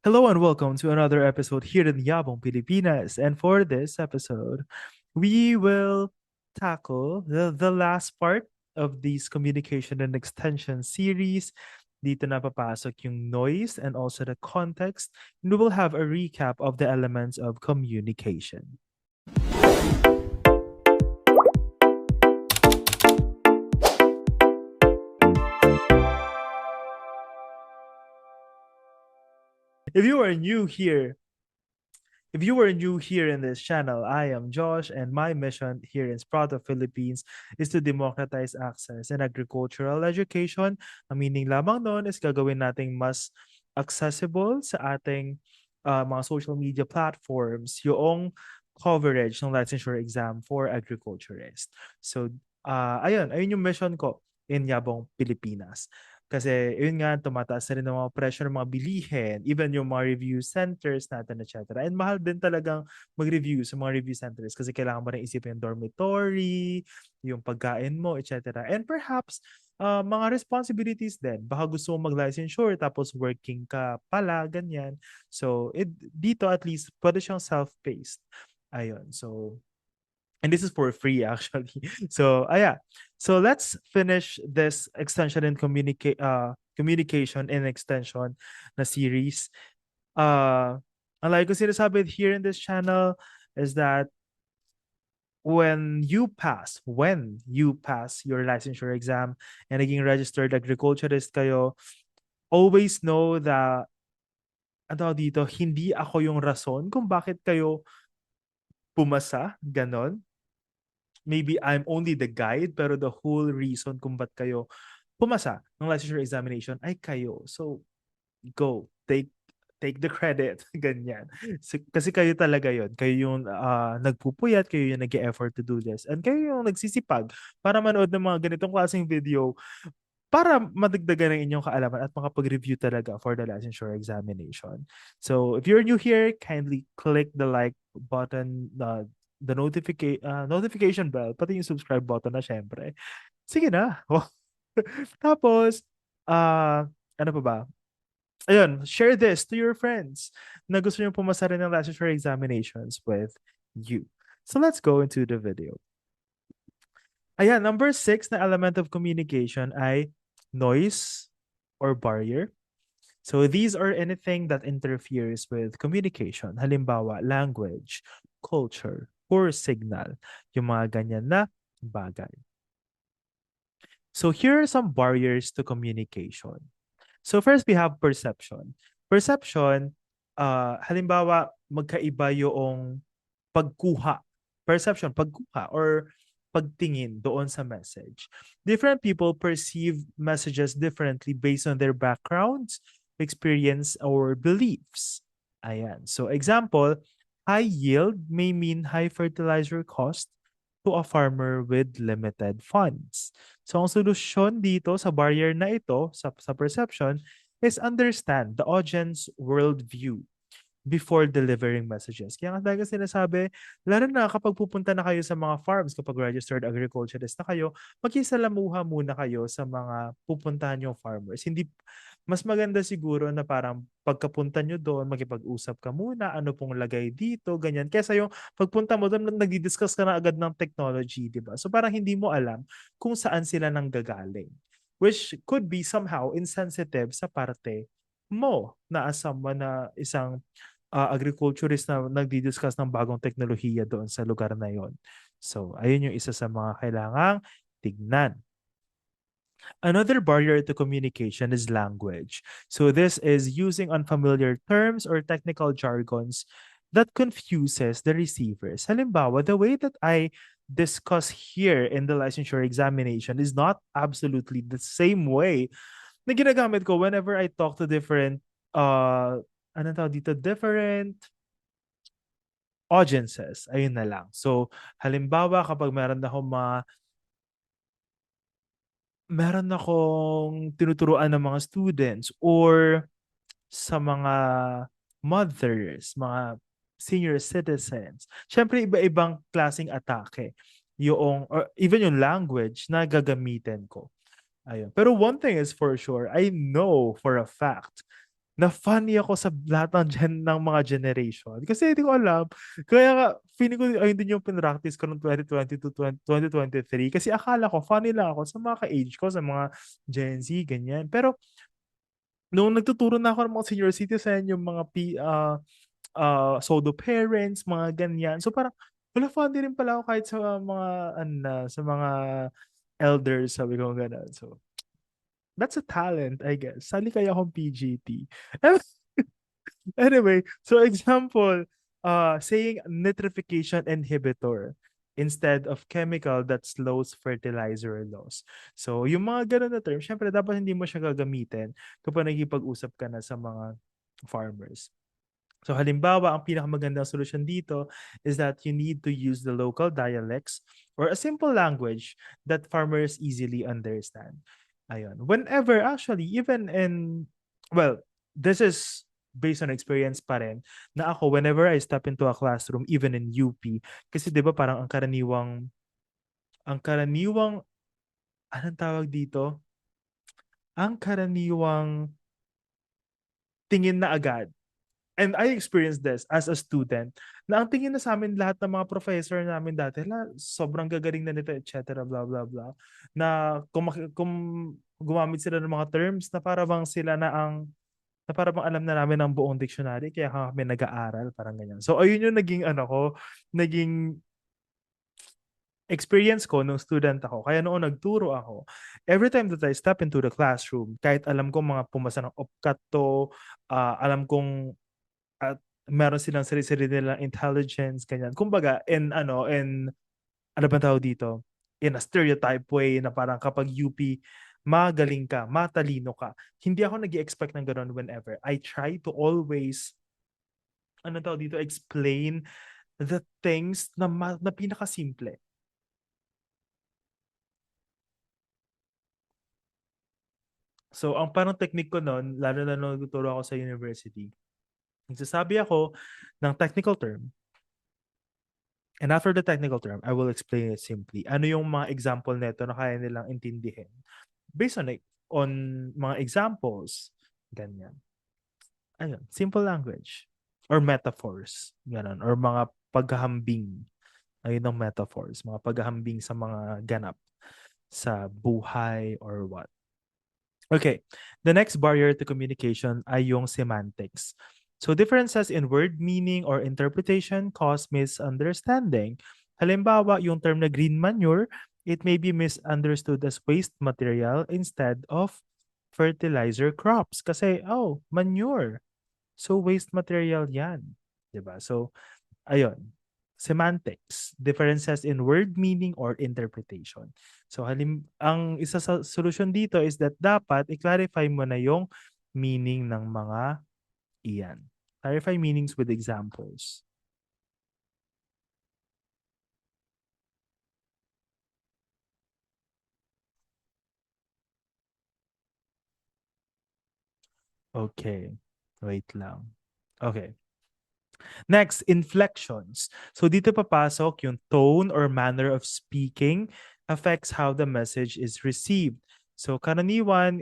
Hello and welcome to another episode here in Yabong Pilipinas. And for this episode, we will tackle the last part of this communication and extension series. Dito na papasok yung noise and also the context. And we will have a recap of the elements of communication. If you are new here, If you are new here in this channel, I am Josh, and my mission here in Sprout Philippines is to democratize access in agricultural education. Ang meaning lamang noon is gagawin nating mas accessible sa ating mga social media platforms yung coverage ng licensure exam for agriculturists. So, ayun yung mission ko in Yabong, Pilipinas. Kasi yun nga, tumataas na rin ang mga presyo ng mga bilihin, even yung mga review centers natin, etc. And mahal din talagang mag-review sa mga review centers kasi kailangan mo rin isipin yung dormitory, yung pagkain mo, etc. And perhaps, mga responsibilities din. Baka gusto mo mag-licensure tapos working ka pala, ganyan. So, dito at least, pwede siyang self-paced. Ayun. So, and this is for free actually. So, yeah. So let's finish this extension and communication and extension na series. Ang like ko sinasabi here in this channel is that when you pass your licensure exam and naging registered agriculturist kayo, always know that ano dito, hindi ako yung rason kung bakit kayo pumasa, ganon. Maybe I'm only the guide, pero the whole reason kung ba't kayo pumasa ng licensure examination ay kayo. So, go. Take the credit. Ganyan. Kasi kayo talaga yon. Kayo yung nagpupuyat, kayo yung nag-effort to do this. And kayo yung nagsisipag para manood ng mga ganitong klaseng video para madagdagan ng inyong kaalaman at makapag-review talaga for the licensure examination. So, if you're new here, kindly click the like button, the notification bell, pati yung subscribe button na syempre. Sige na. Tapos, ano pa ba? Ayun, share this to your friends na gusto nyo pumasa rin ng licensure examinations with you. So, let's go into the video. Ayan, number 6 na element of communication ay noise or barrier. So these are anything that interferes with communication. Halimbawa, language, culture, or signal. Yung mga ganyan na bagay. So here are some barriers to communication. So first, we have perception. Perception, halimbawa, magkaiba yung pagkuha. Perception, pagkuha, or pagtingin doon sa message. Different people perceive messages differently based on their backgrounds, experience, or beliefs. Ayan. So example, high yield may mean high fertilizer cost to a farmer with limited funds. So ang solusyon dito sa barrier na ito, sa perception, is understand the audience worldview before delivering messages. Kaya nga talaga sinasabi, lalo na kapag pupunta na kayo sa mga farms, kapag registered agriculturist na kayo, makisalamuha muna kayo sa mga pupuntahan yung farmers. Hindi, mas maganda siguro na parang pagkapunta nyo doon, makipag-usap ka muna, ano pong lagay dito, ganyan. Kesa yung pagpunta mo doon, nagdi-discuss ka na agad ng technology, di ba? So parang hindi mo alam kung saan sila nanggagaling. Which could be somehow insensitive sa parte mo na as someone na isang agriculturist na nagdi-discuss ng bagong teknolohiya doon sa lugar na yon. So, ayun yung isa sa mga kailangang tignan. Another barrier to communication is language. So this is using unfamiliar terms or technical jargons that confuses the receivers. Halimbawa, the way that I discuss here in the licensure examination is not absolutely the same way na ginagamit ko whenever I talk to different different audiences. Ayun na lang. So, halimbawa kapag meron akong tinuturuan ng mga students or sa mga mothers, mga senior citizens. Syempre, iba-ibang klaseng atake. Yung, or even yung language na gagamitin ko. Ayun. Pero one thing is for sure, I know for a fact na funny ako sa lahat ng mga generation. Kasi hindi ko alam. Kaya nga, feeling ko ayun din yung pinractice ko noong 2020 to 2023. Kasi akala ko, funny lang ako sa mga ka-age ko, sa mga Gen Z, ganyan. Pero, nung nagtuturo na ako ng mga senior citizen, yung mga solo parents, mga ganyan. So parang, wala, funny rin pala ako kahit sa mga, sa mga elders, sabi ko gano'n. So, that's a talent, I guess. Sali kaya akong PGT. Anyway, so example, saying nitrification inhibitor instead of chemical that slows fertilizer loss. So, yung mga ganun na term, syempre dapat hindi mo siya gagamitin kapag nagkipag-usap ka na sa mga farmers. So halimbawa, ang pinakamagandang solusyon dito is that you need to use the local dialects or a simple language that farmers easily understand. Ayun. Whenever, actually, even in, well, this is based on experience pa rin, na ako, whenever I step into a classroom, even in UP, kasi di ba parang ang karaniwang, anong tawag dito? Ang karaniwang tingin na agad, and I experienced this as a student, na ang tingin na sa amin lahat ng mga professor namin dati, sobrang gagaling na nito, etc. blah blah blah. Na kung gumamit sila ng mga terms na para bang sila na para bang alam na namin ang buong dictionary kaya kami nag-aaral, parang ganyan. So ayun yung naging experience ko nung student ako. Kaya noon nagturo ako, every time that I step into the classroom, kahit alam ko mga pumasa ng OPCAT to, alam kong at meron silang sarili-sarili nilang intelligence, ganyan. Kumbaga, ano ba tawag dito? In a stereotype way na parang kapag UP, magaling ka, matalino ka. Hindi ako nag-expect ng ganun whenever. I try to always, ano tawag dito, explain the things na pinakasimple. So, ang parang technique ko noon, lalo na nung nagtuturo ako sa university, nagsasabi ako ng technical term. And after the technical term, I will explain it simply. Ano yung mga example nito na kaya nilang intindihin? Based on mga examples, ganyan. Ayun, simple language. Or metaphors. Ganun. Or mga paghahambing. Ayun ang metaphors. Mga paghahambing sa mga ganap sa buhay or what. Okay, the next barrier to communication ay yung semantics. So differences in word meaning or interpretation cause misunderstanding. Halimbawa, yung term na green manure, it may be misunderstood as waste material instead of fertilizer crops. Kasi, oh, manure. So waste material yan. 'Di ba? So, ayun. Semantics, differences in word meaning or interpretation. So ang isa sa solusyon dito is that dapat i-clarify mo na yung meaning ng mga iyan. Clarify meanings with examples. Okay. Wait lang. Okay. Next, inflections. So dito papasok yung tone or manner of speaking affects how the message is received. So karaniwan,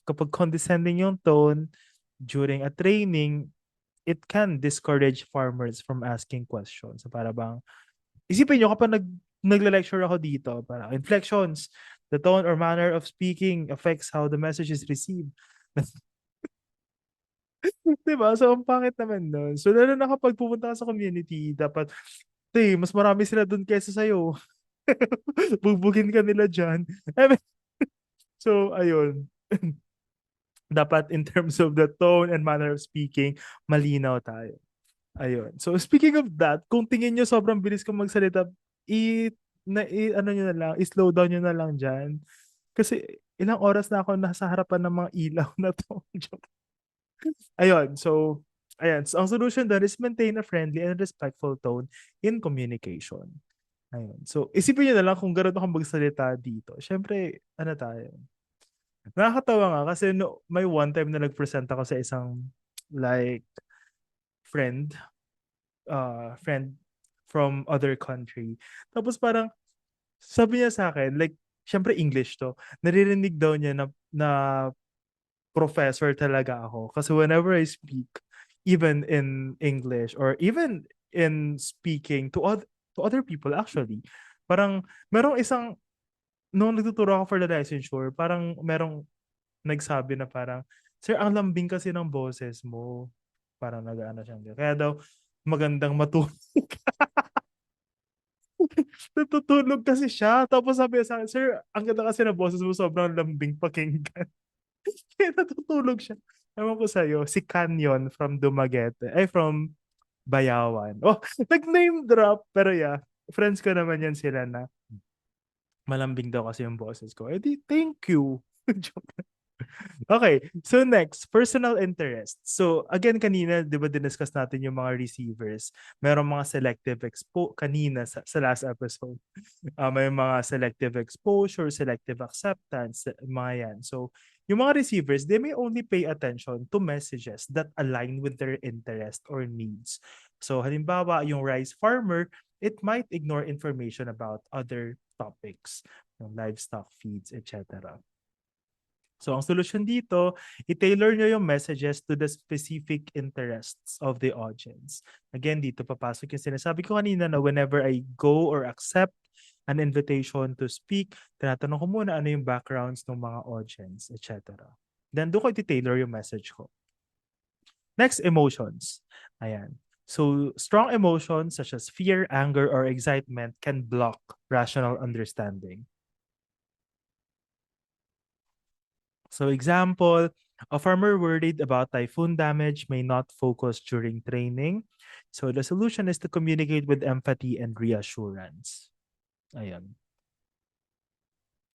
kapag condescending yung tone during a training, it can discourage farmers from asking questions. So para bang, isipin nyo kapag nagle-lecture ako dito, para inflections, the tone or manner of speaking affects how the message is received. Diba? So, ang pangit naman nun. So, lalo na kapag pupunta ka sa community, dapat, mas marami sila dun kesa sa'yo. Bugbugin ka nila dyan. So, ayun. Dapat in terms of the tone and manner of speaking, malinaw tayo. Ayun. So, speaking of that, kung tingin nyo sobrang bilis kong magsalita, ano nyo na lang, i-slow down nyo na lang dyan. Kasi ilang oras na ako nasa harapan ng mga ilaw na to. Ayun, so, ayan. So, ang solution doon is maintain a friendly and respectful tone in communication. Ayun. So, isipin nyo na lang kung gano'n akong magsalita dito. Siyempre, ano tayo? Nakakatawa nga kasi may one time na nag-present ako sa isang like friend, friend from other country. Tapos parang sabi niya sa akin, like, syempre English to. Naririnig daw niya na professor talaga ako. Kasi whenever I speak, even in English or even in speaking to other people actually, parang merong isang, nung nagtuturo ako for the licensure, parang merong nagsabi na parang, "Sir, ang lambing kasi ng boses mo." Parang nag-aano siya. Kaya daw, magandang matulog. Natutulog kasi siya. Tapos sabi niya sa akin, "Sir, ang ganda kasi ng boses mo, sobrang lambing pakinggan." Kaya natutulog siya. Ewan ko sa'yo, si Canyon from Dumaguete, ay from Bayawan. Oh, nag-name drop. Pero yeah, friends ko naman yan sila na malambing daw kasi yung boses ko. Eh di, thank you. Joke. Okay, so next, personal interest. So again, kanina, di ba diniscuss natin yung mga receivers. Merong mga selective kanina sa last episode. May mga selective exposure, selective acceptance, mga yan. So yung mga receivers, they may only pay attention to messages that align with their interest or needs. So halimbawa, yung rice farmer, it might ignore information about other topics, yung livestock feeds, etc. So ang solusyon dito, i-tailor nyo yung messages to the specific interests of the audience. Again, dito papasok yung sinasabi ko kanina na whenever I go or accept an invitation to speak, tinatanong ko muna ano yung backgrounds ng mga audience, etc. Then doon ko i-tailor yung message ko. Next, emotions. Ayan. So strong emotions such as fear, anger, or excitement can block rational understanding. So example, a farmer worried about typhoon damage may not focus during training. So the solution is to communicate with empathy and reassurance. Ayan.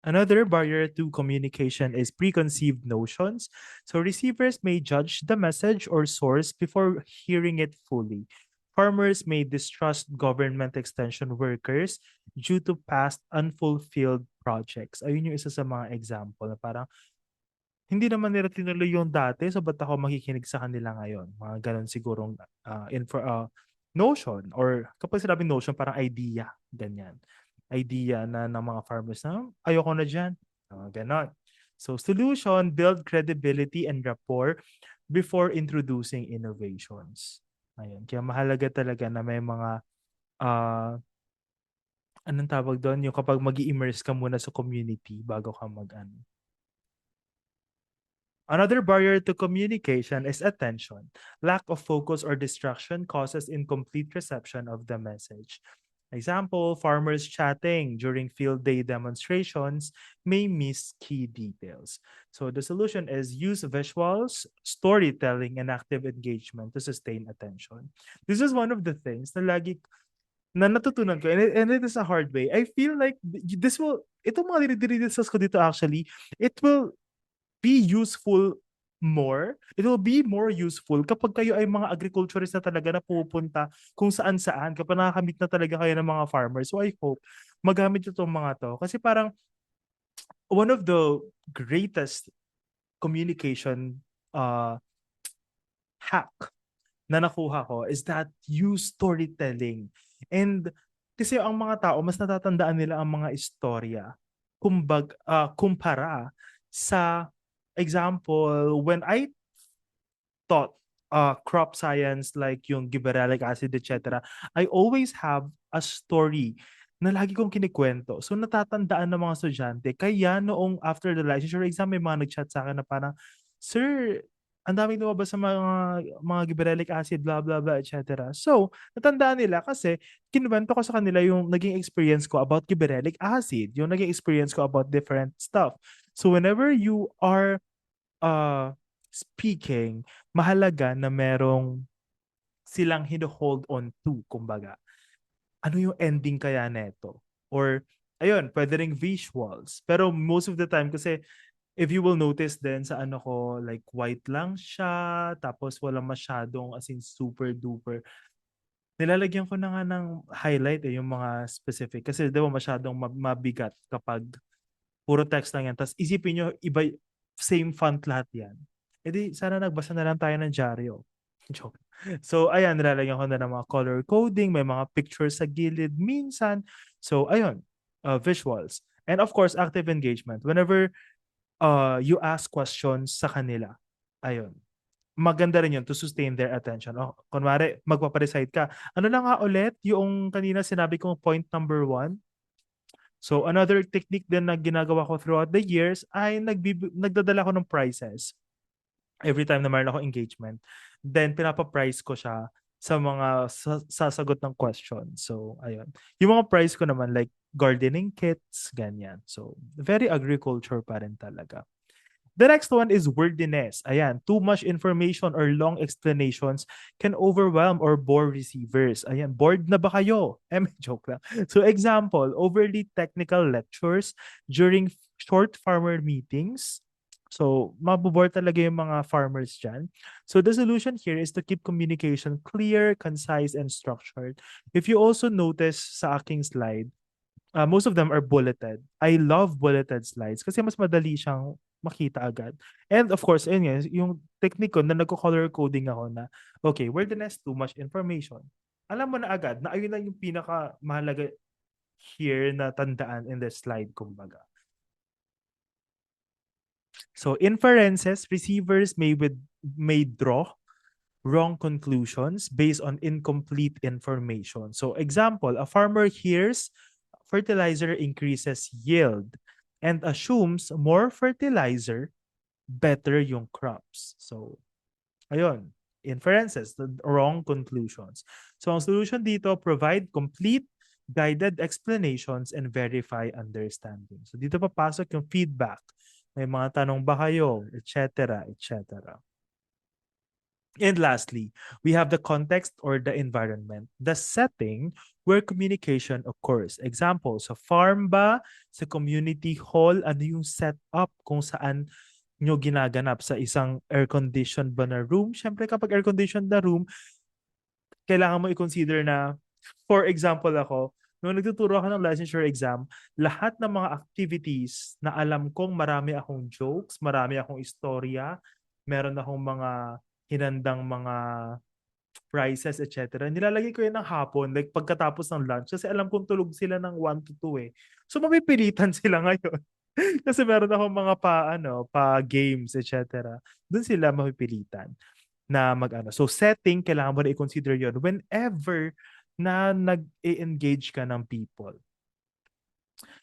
Another barrier to communication is preconceived notions. So receivers may judge the message or source before hearing it fully. Farmers may distrust government extension workers due to past unfulfilled projects. Ayun yung isa sa mga example na parang hindi naman nila tinuloy yung dati, so ba't ako makikinig sa kanila ngayon? Mga ganun sigurong notion, or kapag sinabing notion, parang idea, ganyan. Idea na ng mga farmers na, ayoko na dyan. Ganon. So solution, build credibility and rapport before introducing innovations. Ayun. Kaya mahalaga talaga na may mga, anong tawag doon? Yung kapag mag-immerse ka muna sa community bago ka mag-ano. Another barrier to communication is attention. Lack of focus or distraction causes incomplete reception of the message. Example, farmers chatting during field day demonstrations may miss key details. So the solution is use visuals, storytelling, and active engagement to sustain attention. This is one of the things na lagi na natutunan ko, and it is a hard way. I feel like itong mga dinidiscuss ko dito actually, it will be useful more. It will be more useful kapag kayo ay mga agriculturist na talaga na pupunta kung saan-saan, kapag nakakamit na talaga kayo ng mga farmers. So I hope magamit itong mga to. Kasi parang one of the greatest communication hack na nakuha ko is that use storytelling. And kasi ang mga tao, mas natatandaan nila ang mga istorya kumpara sa example, when I taught crop science like yung gibberellic acid, etc., I always have a story na lagi kong kinikwento. So natatandaan ng mga estudyante. Kaya noong after the licensure exam, may mga nag-chat sa akin na parang, "Sir, ang daming lumabas sa mga gibberellic acid, blah, blah, blah, etc." So, natandaan nila kasi kinuwento ko sa kanila yung naging experience ko about gibberellic acid, yung naging experience ko about different stuff. So, whenever you are speaking, mahalaga na merong silang hino-hold on to, kumbaga. Ano yung ending kaya neto? Or, ayun, pwede ring visuals. Pero most of the time, kasi if you will notice din sa ano ko, like white lang siya, tapos wala masyadong as in super duper. Nilalagyan ko na nga ng highlight yung mga specific. Kasi di ba masyadong mabigat kapag puro text lang yan. Tapos isipin nyo, iba, same font lahat yan. E di, sana nagbasa na lang tayo ng dyaryo. Joke. So, ayan, nilalagyan ko na ng mga color coding, may mga pictures sa gilid minsan. So, ayun, visuals. And of course, active engagement. Whenever you ask questions sa kanila. Ayun. Maganda rin yun to sustain their attention. Oh, kunwari, magpaparecite ka. Ano na nga ulit yung kanina sinabi kong point number 1? So, another technique din na ginagawa ko throughout the years ay nagdadala ko ng prizes every time na meron ako engagement. Then, pinapa-prize ko siya sa mga sasagot ng question. So, ayun. Yung mga prize ko naman, like gardening kits, ganyan. So, very agriculture pa rin talaga. The next one is wordiness. Ayan, too much information or long explanations can overwhelm or bore receivers. Ayan, bored na ba kayo? Joke lang. So example, overly technical lectures during short farmer meetings. So, mabobore talaga yung mga farmers dyan. So, the solution here is to keep communication clear, concise, and structured. If you also notice sa aking slide, most of them are bulleted. I love bulleted slides kasi mas madali siyang makita agad. And of course, ayun nga, yung technique ko na nagko-color coding ako na, okay, wordiness, too much information. Alam mo na agad na ayun na yung pinaka mahalaga here na tandaan in the slide, kumbaga. So inferences, receivers may draw wrong conclusions based on incomplete information. So example, a farmer hears fertilizer increases yield and assumes more fertilizer, better yung crops. So, ayun, inferences, the wrong conclusions. So, ang solution dito, provide complete guided explanations and verify understanding. So, dito papasok yung feedback. May mga tanong ba kayo, etc., etc. And lastly, we have the context or the environment, the setting where communication occurs. Example, sa farm ba, sa community hall, ano yung setup kung saan nyo ginaganap sa isang air-conditioned ba na room? Siyempre, kapag air-conditioned na room, kailangan mo i-consider na, for example ako, nung nagtuturo ako ng licensure exam, lahat ng mga activities na alam kong marami akong jokes, marami akong istorya, meron akong mga hinandang mga prizes, etc. Nilalagay ko yan ng hapon, like pagkatapos ng lunch, kasi alam kong tulog sila ng 1 to 2 eh. So, mapipilitan sila ngayon. Kasi meron akong mga pa games, etc. Doon sila mapipilitan na mag-ano. So, setting, kailangan mo na i-consider yon whenever na nag-engage ka ng people.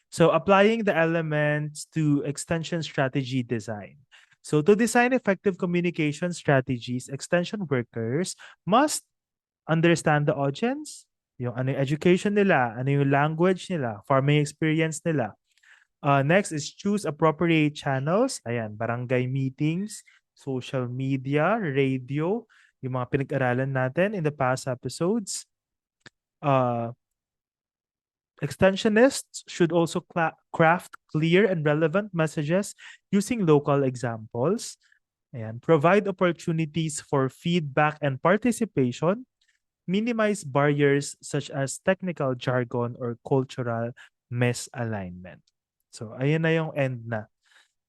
So, applying the elements to extension strategy design. So, to design effective communication strategies, extension workers must understand the audience, yung ano yung education nila, ano yung language nila, farming experience nila. Next is choose appropriate channels. Ayan, barangay meetings, social media, radio, yung mga pinag-aralan natin in the past episodes. Extensionists should also craft clear and relevant messages using local examples. And provide opportunities for feedback and participation. Minimize barriers such as technical jargon or cultural misalignment. So, ayan na yung end na.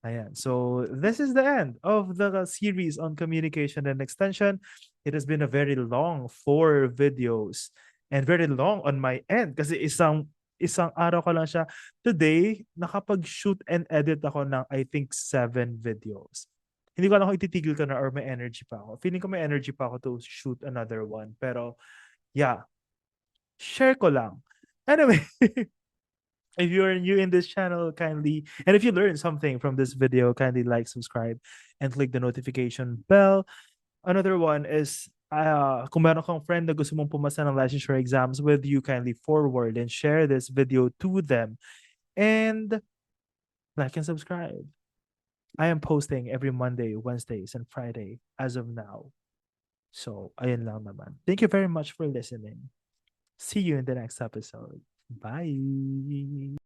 Ayan. So, this is the end of the series on communication and extension. It has been a very long 4 videos and very long on my end kasi isang araw ko lang siya. Today, nakapag-shoot and edit ako ng I think 7 videos. Hindi ko alam kung ititigil ko na or may energy pa ako. Feeling ko may energy pa ako to shoot another one. Pero, yeah. Share ko lang. Anyway, if you're new in this channel, kindly, and if you learned something from this video, kindly like, subscribe, and click the notification bell. Another one is, kung meron kang friend na gusto mong pumasa ng licensure exams with you, kindly forward and share this video to them. And like and subscribe. I am posting every Monday, Wednesdays, and Friday as of now. So, ayun lang naman. Thank you very much for listening. See you in the next episode. Bye!